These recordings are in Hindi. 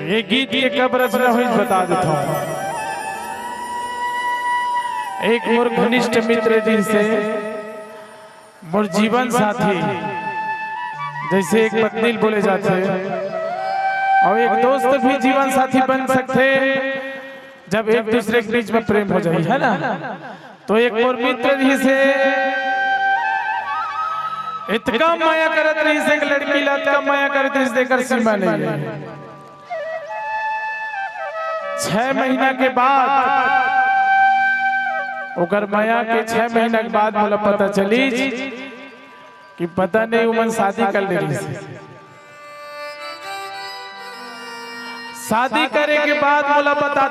ये गीत के कब रचना हुई बता देता हूँ। एक मोर घनिष्ठ मित्र जी से मोर जीवन साथी जैसे एक पत्नी बोले जाते और एक दोस्त भी जीवन साथी बन सकते जब एक दूसरे के बीच में प्रेम हो जाए, है ना। तो एक मोर मित्र जी से इतना माया करत रही से लड़की लड़का माया करत रही से देकर सीमा नहीं है। 6 महीना के बाद ओकर माया के 6 महीना के बाद मोला पता चली कि पता नहीं उमन शादी कर ले रही से। शादी करे के बाद मोला बता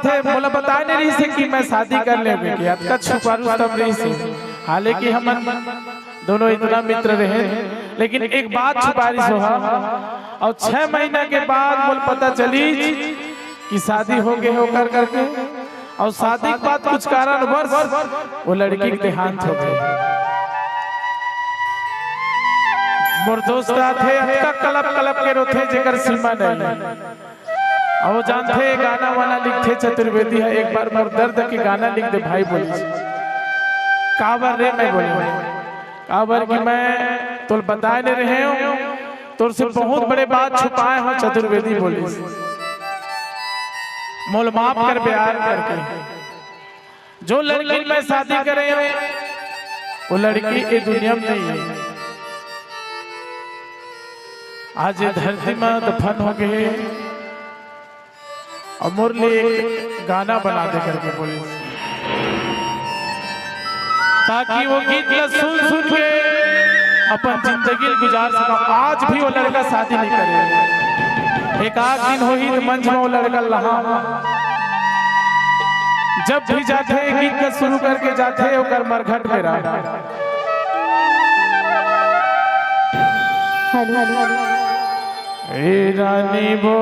नहीं रही से कि मैं शादी कर लेंगे कि आपका छुपारू तब रही से। हालांकि हम दोनों इतना मित्र रहे लेकिन एक बात छुपा रही सो और 6 महीना के बाद मोला पता चली कि शादी हो गए हो कर करके और शादी के बाद कुछ कारणवश वो लड़की के देहांत हो गई। मोर दोस्त थे अटका कलप के रोथे जेकर सीमा नहीं और जानते गाना वाना लिखे चतुर्वेदी है। एक बार मोर दर्द के गाना लिख दे भाई बोली काबर रे मैं बोली काबर कि मैं तो बता नहीं रहे हो तोर से बहुत बड़े बात छुपाए हो चतुर्वेदी बोली मोल माफ कर प्यार करके जो लड़की में शादी करे वो लड़की की दुनिया में नहीं है। आज धरती में दफन हो गए और मोर लिए एक गाना बना दे करके बोली ताकि वो गीत सुन के अपन जिंदगी गुजार सका। आज भी वो लड़का शादी नहीं करेगा। एक आध दिन हो ही मंच में वो लड़का लहा जब भी जाते गीत का शुरू करके जाते ओकर मरघट में रहा ए रानी बो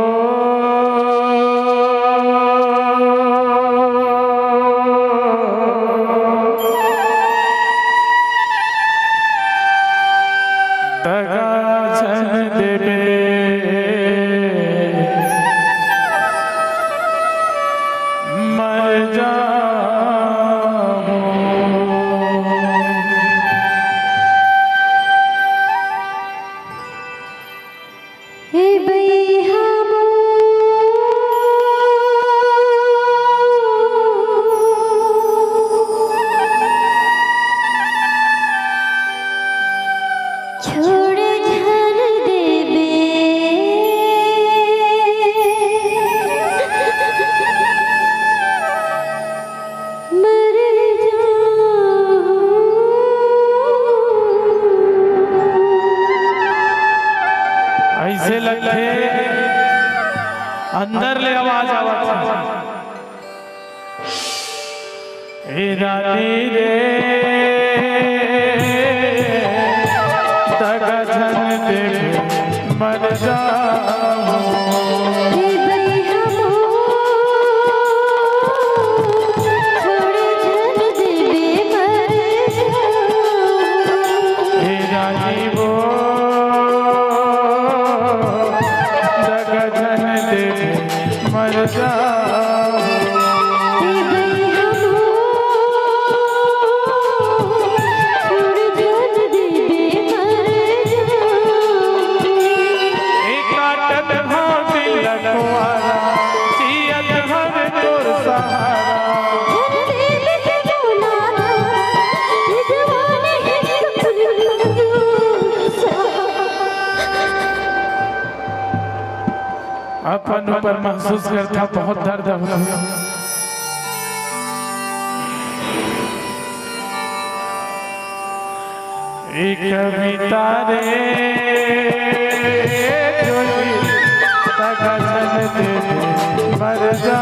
अंदर ले आवाज रानी रे तगन देवे मर जाऊं रानी वो मर जाओ छोड़ अपन ऊपर महसूस करता बहुत दर्द होता। एक कविता रे जोड़ी तका जन दे मर जा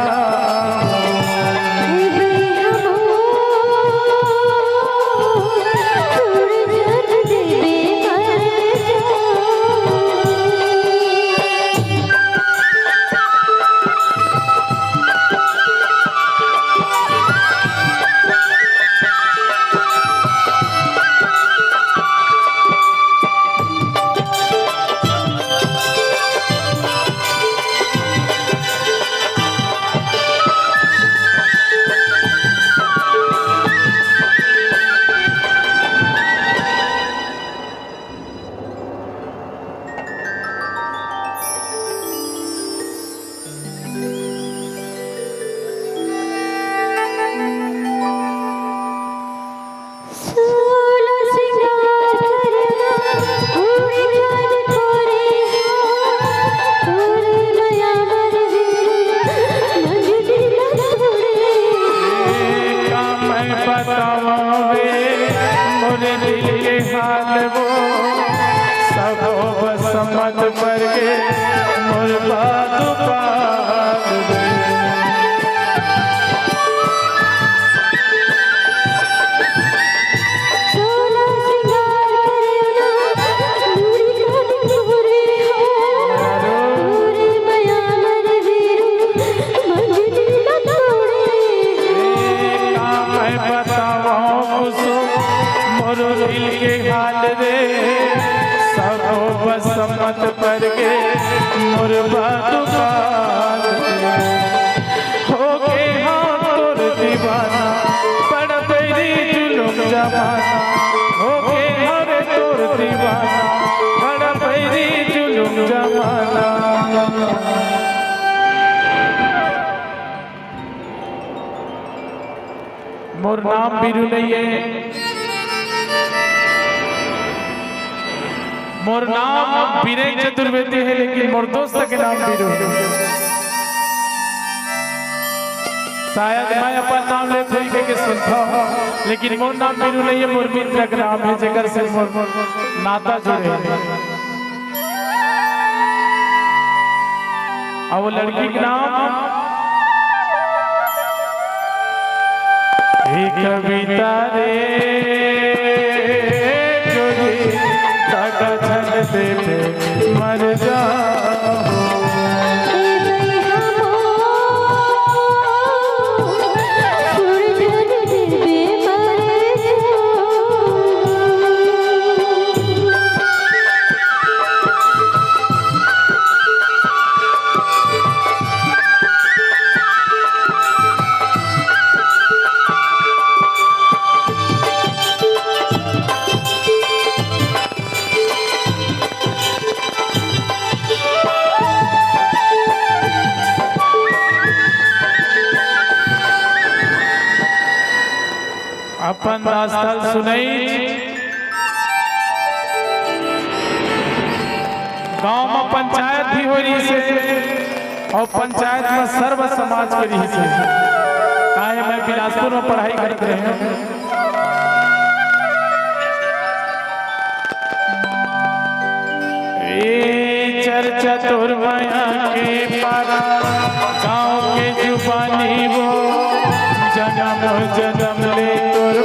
समझ पर के मुर्बा के हाल रे सबो बसमत पर के मुर्बा दुकान हो गए हाँ तोर दीवाना बड़ बेरी जुलुम जमाना हो गए हरे तोर दीवाना बड़ बेरी जुलुम जमाना। मोर नाम बीरू नहीं है, मोर नाम विनय चतुर्वेदी है, लेकिन मोर दोस्त के नाम बीरू है। शायद मैं अपन नाम ले थोड़ी के सुनता हूँ, लेकिन मोर नाम बीरू नहीं है, मोर मित्र का नाम है जेकर से मोर नाता जुड़े है। और वो लड़की का नाम एक कविता रे जोड़ी तका जन दे मर जा अपन रास्ता सुनाई। गांव में पंचायत भी हो रही से और पंचायत में सर्व समाज के रही से काहे मैं बिलासपुर में पढ़ाई करते रहे हैं। ए चर्चा तोर माया के पारा गांव के जुबानी वो जन्म जन्म ले तोर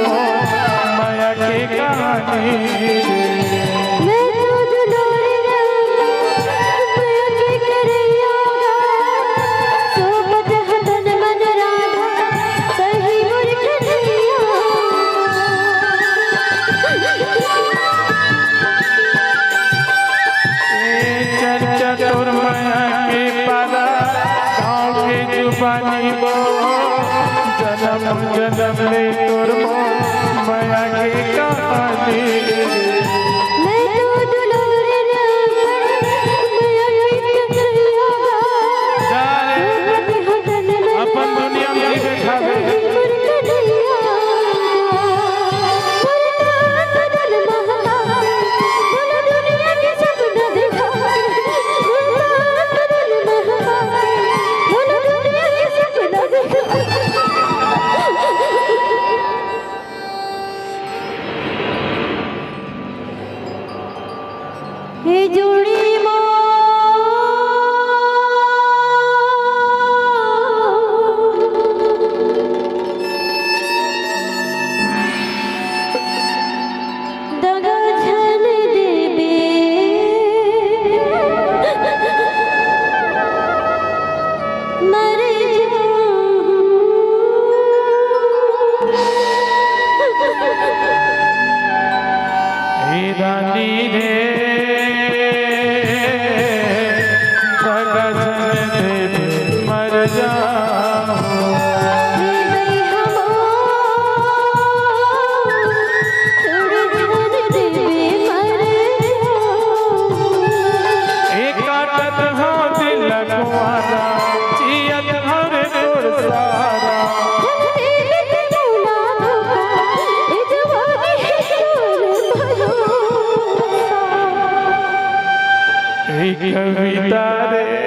माया के कहानी चर्चा तोर माया के पारा गाँव के जुबानी वो जन्म जन्म ले तोर माया के कहानी। हे जोड़ी दगा झल देबे मर रानी रे मर जाओ एक काटत हाँ दिल लगवाना जियत हरे तोर सारा कविता रे